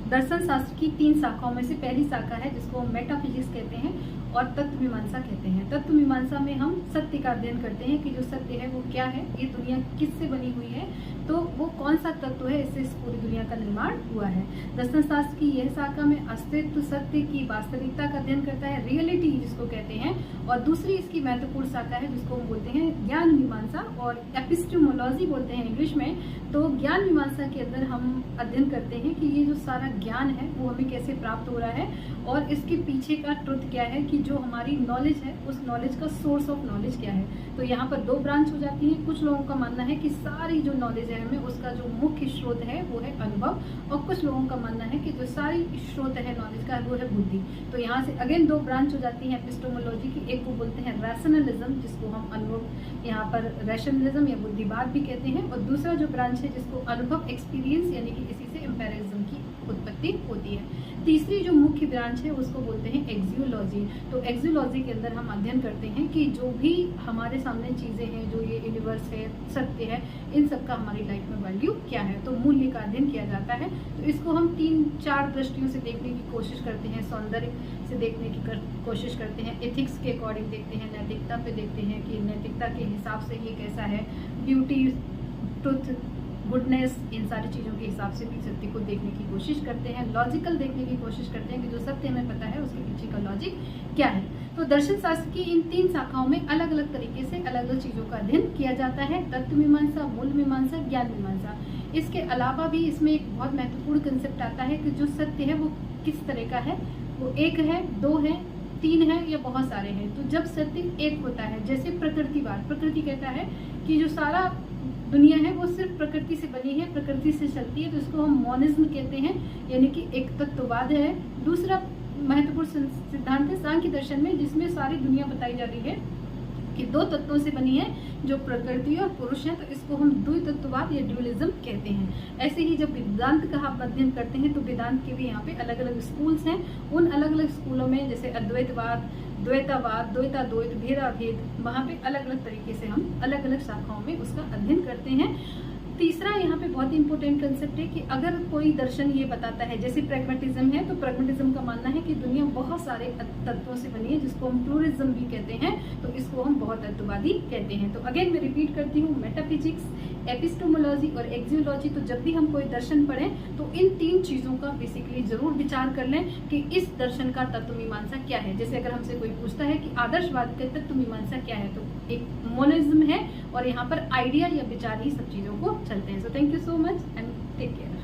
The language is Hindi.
दर्शन शास्त्र की 3 शाखाओं में से पहली शाखा है जिसको हम मेटाफिजिक्स कहते हैं और तत्व मीमांसा कहते हैं। तत्व मीमांसा में हम सत्य का अध्ययन करते हैं कि जो सत्य है वो क्या है, ये दुनिया किससे बनी हुई है, तो वो कौन सा तत्व है, इससे इस पूरी दुनिया का निर्माण हुआ है। दर्शन शास्त्र की यह शाखा में अस्तित्व, सत्य की वास्तविकता का अध्ययन करता है, रियलिटी जिसको कहते हैं। और दूसरी इसकी महत्वपूर्ण शाखा है जिसको हम बोलते हैं ज्ञान मीमांसा और एपिस्टेमोलॉजी बोलते हैं इंग्लिश में। तो ज्ञान मीमांसा के अंदर हम अध्ययन करते हैं कि ये जो सारा ज्ञान है वो हमें कैसे प्राप्त हो रहा है और इसके पीछे का ट्रुथ क्या है, कि जो हमारी नॉलेज है उस नॉलेज का सोर्स ऑफ नॉलेज क्या है। तो यहाँ पर 2 ब्रांच हो जाती है। कुछ लोगों का मानना है कि सारी जो नॉलेज है हमें उसका जो मुख्य स्रोत है वो है अनुभव, और कुछ लोगों का मानना है कि जो सारी स्रोत है नॉलेज का वो है बुद्धि। तो यहाँ से अगेन 2 ब्रांच हो जाती है एपिस्टेमोलॉजी की। एक को बोलते हैं रैशनलिज्म, जिसको हम अनुभव यहाँ पर रैशनलिज्म या बुद्धिवाद भी कहते हैं, और दूसरा जो ब्रांच है जिसको अनुभव एक्सपीरियंस यानी कि इसी से एम्पिरिज्म की उत्पत्ति होती है। तीसरी जो मुख्य ब्रांच है उसको बोलते हैं एक्सियोलॉजी। तो एक्सियोलॉजी के अंदर हम अध्ययन करते हैं कि जो भी हमारे सामने चीज़ें हैं, जो ये यूनिवर्स है, सत्य है, इन सब का हमारी लाइफ में वैल्यू क्या है, तो मूल्य का अध्ययन किया जाता है। तो इसको हम 3-4 दृष्टियों से देखने की कोशिश करते हैं। सौंदर्य से देखने की कोशिश करते हैं, एथिक्स के अकॉर्डिंग देखते हैं, नैतिकता पे देखते हैं कि नैतिकता के हिसाब से ये कैसा है, ब्यूटी, ट्रुथ, गुडनेस, इन सारी चीज़ों के हिसाब से भी सत्य को देखने की कोशिश करते हैं। लॉजिकल देखने की कोशिश करते हैं कि जो सत्य हमें पता है उसके पीछे का लॉजिक क्या है। तो दर्शन शास्त्र की इन 3 शाखाओं में अलग अलग तरीके से अलग अलग चीज़ों का अध्ययन किया जाता है। तत्व मीमांसा, मूल मीमांसा, ज्ञान मीमांसा। इसके अलावा भी इसमें एक बहुत महत्वपूर्ण कंसेप्ट आता है कि जो सत्य है वो किस तरह का है, वो 1 है, 2 है, 3 है या बहुत सारे हैं। तो जब सत्य एक होता है, जैसे प्रकृतिवाद, प्रकृति कहता है कि जो सारा दुनिया है वो सिर्फ प्रकृति से बनी है, प्रकृति से चलती है, तो इसको हम मोनिज्म कहते हैं, यानी कि एक तत्ववाद है। दूसरा महत्वपूर्ण सिद्धांत है सांख्य दर्शन में, जिसमें सारी दुनिया बताई जा रही है कि 2 तत्वों से बनी है, जो प्रकृति और पुरुष है, तो इसको हम द्वैतत्ववाद या ड्यूअलिज्म कहते हैं। ऐसे ही जब वेदांत का हम अध्ययन करते हैं तो वेदांत के भी यहाँ पे अलग अलग स्कूल्स हैं। उन अलग अलग स्कूलों में जैसे अद्वैतवाद, द्वैतावाद, द्वैताद्वैत, भेदाभेद, वहाँ पे अलग अलग तरीके से हम अलग अलग शाखाओं में उसका अध्ययन करते हैं। तीसरा यहाँ पे बहुत इंपॉर्टेंट कंसेप्ट है कि अगर कोई दर्शन ये बताता है, जैसे प्रैग्मेटिज्म है, तो प्रैग्मेटिज्म का मानना है कि दुनिया बहुत सारे तत्वों से बनी है, जिसको हम प्लूरलिज्म भी कहते हैं, तो इसको हम बहुत तत्ववादी कहते हैं। तो अगेन मैं रिपीट करती हूँ, मेटाफिजिक्स, एपिस्टेमोलॉजी और एक्सियोलॉजी। तो जब भी हम कोई दर्शन पढ़ें तो इन 3 चीज़ों का बेसिकली जरूर विचार कर लें कि इस दर्शन का तत्व मीमांसा क्या है। जैसे अगर हमसे कोई पूछता है कि आदर्शवाद का तत्व मीमांसा क्या है, तो एक मोनिज्म है, और यहाँ पर आइडिया या विचार ही सब चीज़ों को चलते हैं। So thank you so much and take care.